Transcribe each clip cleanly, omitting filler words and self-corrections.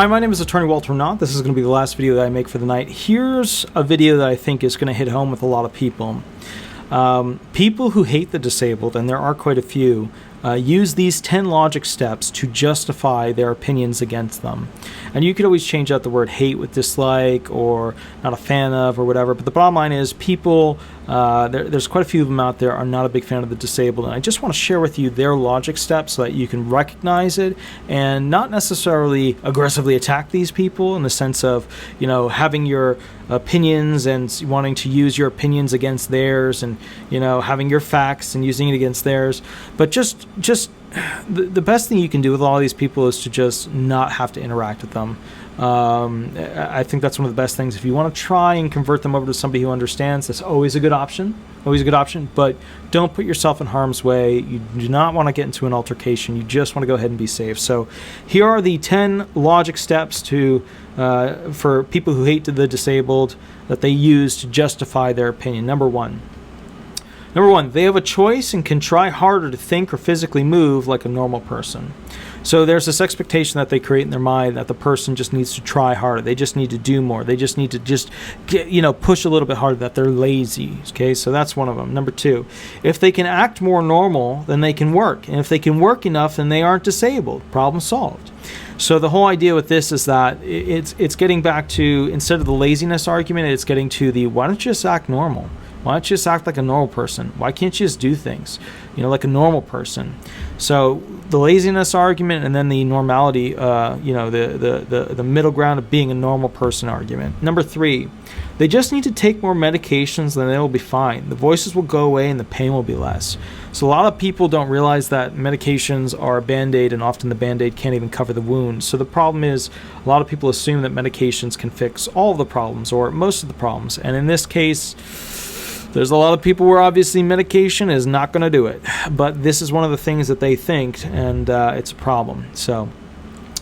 Hi, my name is Attorney Walter Knott. This is going to be the last video that I make for the night. Here's a video that I think is going to hit home with a lot of people. People who hate the disabled, and there are quite a few, use these 10 logic steps to justify their opinions against them. And you could always change out the word hate with dislike or not a fan of or whatever, but the bottom line is people, there's quite a few of them out there, are not a big fan of the disabled, and I just want to share with you their logic steps so that you can recognize it and not necessarily aggressively attack these people in the sense of, you know, having your opinions and wanting to use your opinions against theirs, and, you know, having your facts and using it against theirs, but just the best thing you can do with all these people is to just not have to interact with them. I think that's one of the best things. If you want to try and convert them over to somebody who understands, that's always a good option. Always a good option, but don't put yourself in harm's way. You do not want to get into an altercation. You just want to go ahead and be safe. So here are the 10 logic steps for people who hate the disabled that they use to justify their opinion. Number one, they have a choice and can try harder to think or physically move like a normal person. So there's this expectation that they create in their mind that the person just needs to try harder. They just need to do more. They just need to push a little bit harder, that they're lazy. Okay, so that's one of them. Number two, if they can act more normal, then they can work. And if they can work enough, then they aren't disabled. Problem solved. So the whole idea with this is that it's getting back to, instead of the laziness argument, it's getting to the, why don't you just act normal? Why don't you just act like a normal person? Why can't you just do things, like a normal person? So the laziness argument, and then the normality, the middle ground of being a normal person argument. Number three, they just need to take more medications, then they will be fine. The voices will go away and the pain will be less. So a lot of people don't realize that medications are a Band-Aid, and often the Band-Aid can't even cover the wound. So the problem is, a lot of people assume that medications can fix all of the problems or most of the problems. And in this case, there's a lot of people where obviously medication is not going to do it. But this is one of the things that they think, and it's a problem. So,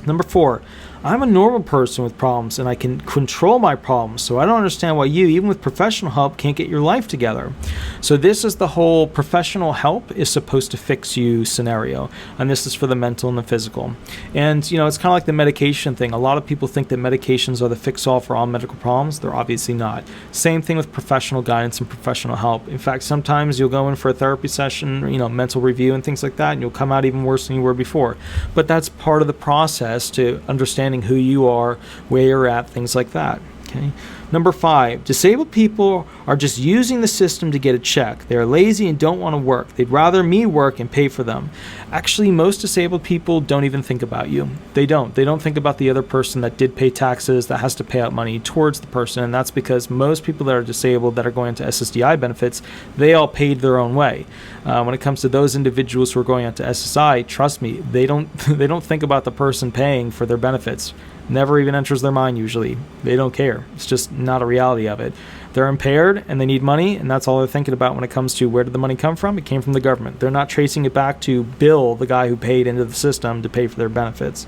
number four, I'm a normal person with problems, and I can control my problems, so I don't understand why you, even with professional help, can't get your life together. So this is the whole professional help is supposed to fix you scenario, and this is for the mental and the physical. And, it's kind of like the medication thing. A lot of people think that medications are the fix-all for all medical problems. They're obviously not. Same thing with professional guidance and professional help. In fact, sometimes you'll go in for a therapy session, mental review and things like that, and you'll come out even worse than you were before. But that's part of the process to understanding who you are, where you're at, things like that. Okay. Number five, disabled people are just using the system to get a check. They are lazy and don't want to work. They'd rather me work and pay for them. Actually, most disabled people don't even think about you. They don't think about the other person that did pay taxes, that has to pay out money towards the person, and that's because most people that are disabled that are going to SSDI benefits, they all paid their own way. When it comes to those individuals who are going on to SSI, trust me, they don't think about the person paying for their benefits. Never even enters their mind usually. They don't care. It's just not a reality of it. They're impaired and they need money, and that's all they're thinking about when it comes to where did the money come from? It came from the government. They're not tracing it back to Bill, the guy who paid into the system to pay for their benefits.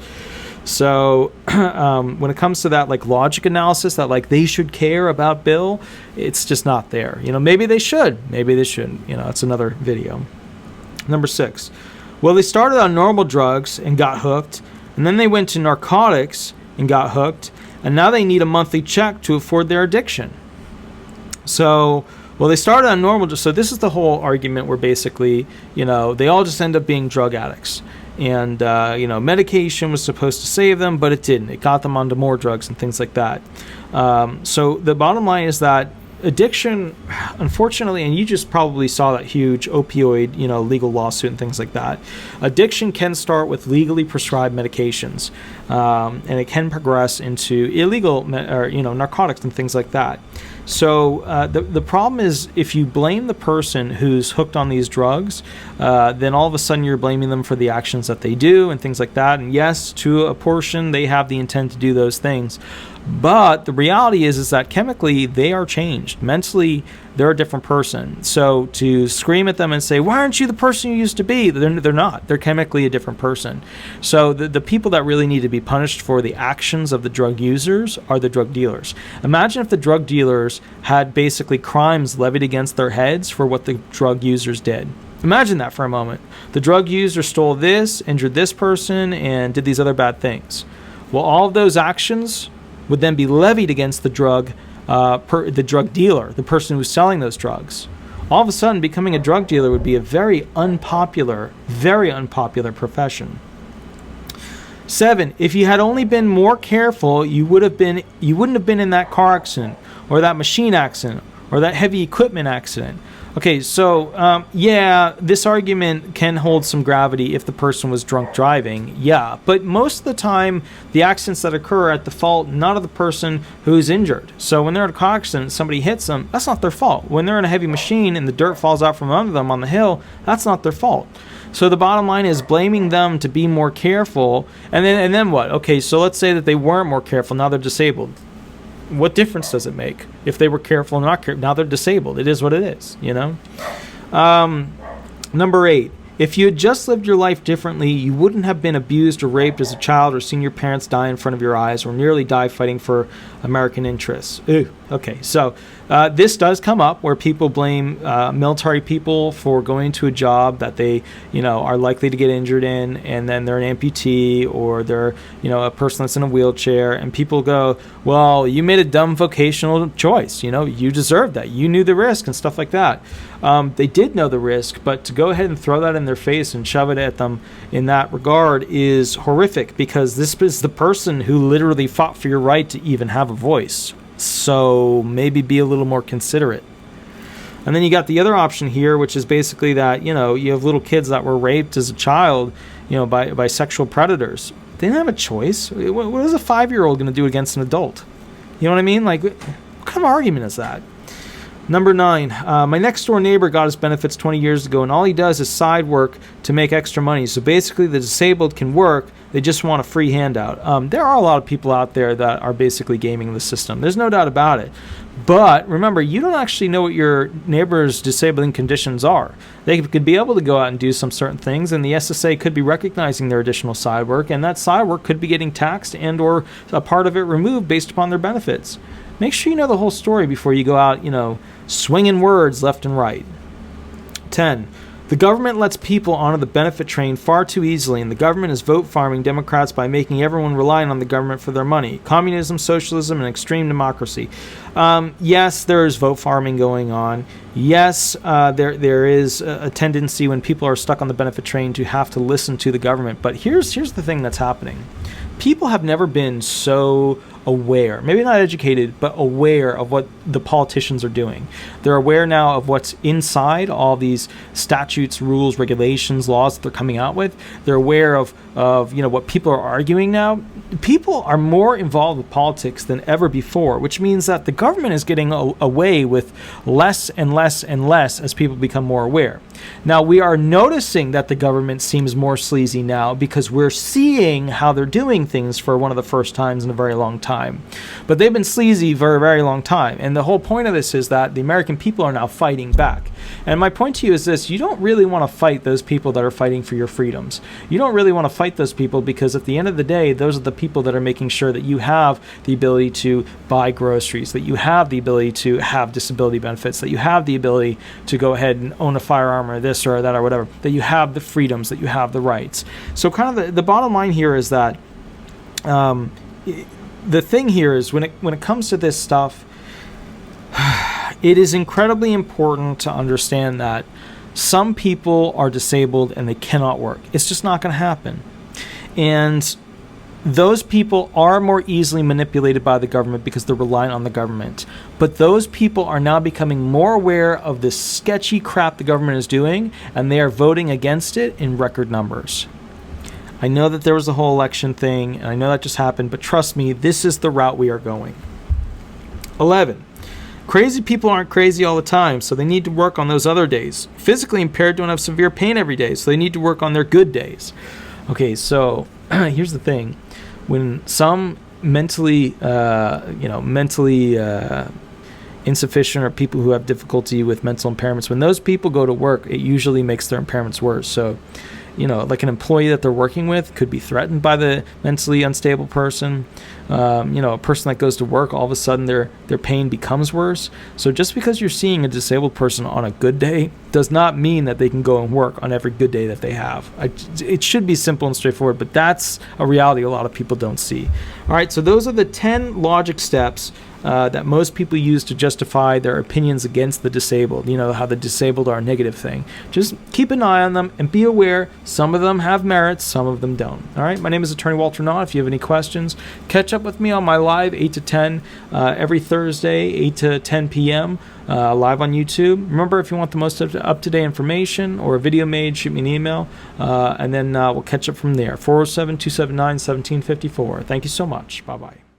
So when it comes to that logic analysis that they should care about Bill, it's just not there. Maybe they should. Maybe they shouldn't. It's another video. Number six. Well, they started on normal drugs and got hooked, and then they went to narcotics and got hooked, and now they need a monthly check to afford their addiction. So, well, they started on normal. So this is the whole argument where basically, they all just end up being drug addicts. And, medication was supposed to save them, but it didn't. It got them onto more drugs and things like that. So the bottom line is that addiction, unfortunately, and you just probably saw that huge opioid, legal lawsuit and things like that. Addiction can start with legally prescribed medications, and it can progress into illegal, narcotics and things like that. So the problem is, if you blame the person who's hooked on these drugs, then all of a sudden you're blaming them for the actions that they do and things like that. And yes, to a portion, they have the intent to do those things. But the reality is that chemically they are changed. Mentally, they're a different person. So to scream at them and say, why aren't you the person you used to be? They're not. They're chemically a different person. So the people that really need to be punished for the actions of the drug users are the drug dealers. Imagine if the drug dealers had basically crimes levied against their heads for what the drug users did. Imagine that for a moment. The drug user stole this, injured this person, and did these other bad things. Well, all of those actions would then be levied against the drug dealer, the person who's selling those drugs. All of a sudden, becoming a drug dealer would be a very unpopular profession. 7, if you had only been more careful, you wouldn't have been in that car accident, or that machine accident, or that heavy equipment accident. Okay, so yeah, this argument can hold some gravity if the person was drunk driving, yeah, but most of the time, the accidents that occur are at the fault not of the person who's injured. So when they're at a car accident, somebody hits them, that's not their fault. When they're in a heavy machine and the dirt falls out from under them on the hill, that's not their fault. So the bottom line is blaming them to be more careful, and then what? Okay, so let's say that they weren't more careful, now they're disabled. What difference does it make if they were careful or not careful? Now they're disabled. It is what it is, you know? Number 8, if you had just lived your life differently, you wouldn't have been abused or raped as a child or seen your parents die in front of your eyes or nearly die fighting for American interests. Ooh, okay, so this does come up where people blame military people for going to a job that they, are likely to get injured in, and then they're an amputee or they're, a person that's in a wheelchair, and people go, well, you made a dumb vocational choice. You deserved that. You knew the risk and stuff like that. They did know the risk, but to go ahead and throw that in their face and shove it at them in that regard is horrific, because this is the person who literally fought for your right to even have a voice. So maybe be a little more considerate. And then you got the other option here, which is basically that, you have little kids that were raped as a child, by sexual predators. They didn't have a choice. What is a 5-year-old going to do against an adult? You know what I mean? Like, what kind of argument is that? Number 9, my next door neighbor got his benefits 20 years ago, and all he does is side work to make extra money. So basically the disabled can work, they just want a free handout. There are a lot of people out there that are basically gaming the system. There's no doubt about it. But remember, you don't actually know what your neighbor's disabling conditions are. They could be able to go out and do some certain things, and the SSA could be recognizing their additional side work, and that side work could be getting taxed and or a part of it removed based upon their benefits. Make sure you know the whole story before you go out, swinging words left and right. 10. The government lets people onto the benefit train far too easily, and the government is vote farming Democrats by making everyone reliant on the government for their money. Communism, socialism, and extreme democracy. Yes, there is vote farming going on. Yes, there is a tendency when people are stuck on the benefit train to have to listen to the government. But here's the thing that's happening. People have never been so aware, maybe not educated, but aware of what the politicians are doing. They're aware now of what's inside all these statutes, rules, regulations, laws that they're coming out with. They're aware of what people are arguing now. People are more involved with politics than ever before, which means that the government is getting away with less and less and less as people become more aware. Now, we are noticing that the government seems more sleazy now because we're seeing how they're doing things for one of the first times in a very long time. But they've been sleazy for a very long time. And the whole point of this is that the American people are now fighting back. And my point to you is this: you don't really want to fight those people that are fighting for your freedoms. You don't really want to fight those people, because at the end of the day, those are the people that are making sure that you have the ability to buy groceries, that you have the ability to have disability benefits, that you have the ability to go ahead and own a firearm or this or that or whatever, that you have the freedoms, that you have the rights. So kind of the bottom line here is that the thing here is when it comes to this stuff, it is incredibly important to understand that some people are disabled and they cannot work. It's just not going to happen. And those people are more easily manipulated by the government because they're reliant on the government. But those people are now becoming more aware of this sketchy crap the government is doing, and they are voting against it in record numbers. I know that there was a whole election thing, and I know that just happened, but trust me, this is the route we are going. 11. Crazy people aren't crazy all the time, so they need to work on those other days. Physically impaired don't have severe pain every day, so they need to work on their good days. Okay, so here's the thing. When some mentally insufficient or people who have difficulty with mental impairments, when those people go to work, it usually makes their impairments worse. So, like an employee that they're working with could be threatened by the mentally unstable person. A person that goes to work, all of a sudden they're their pain becomes worse. So just because you're seeing a disabled person on a good day does not mean that they can go and work on every good day that they have. It should be simple and straightforward, but that's a reality a lot of people don't see. All right, so those are the 10 logic steps that most people use to justify their opinions against the disabled. You know, how the disabled are a negative thing. Just keep an eye on them and be aware some of them have merits, some of them don't. All right, my name is Attorney Walter Knott. If you have any questions, catch up with me on my live 8 to 10 every Thursday, 8 to 10 p.m. Live on YouTube. Remember, if you want the most up-to-date information or a video made, shoot me an email, and then we'll catch up from there. 407-279-1754. Thank you so much. Bye-bye.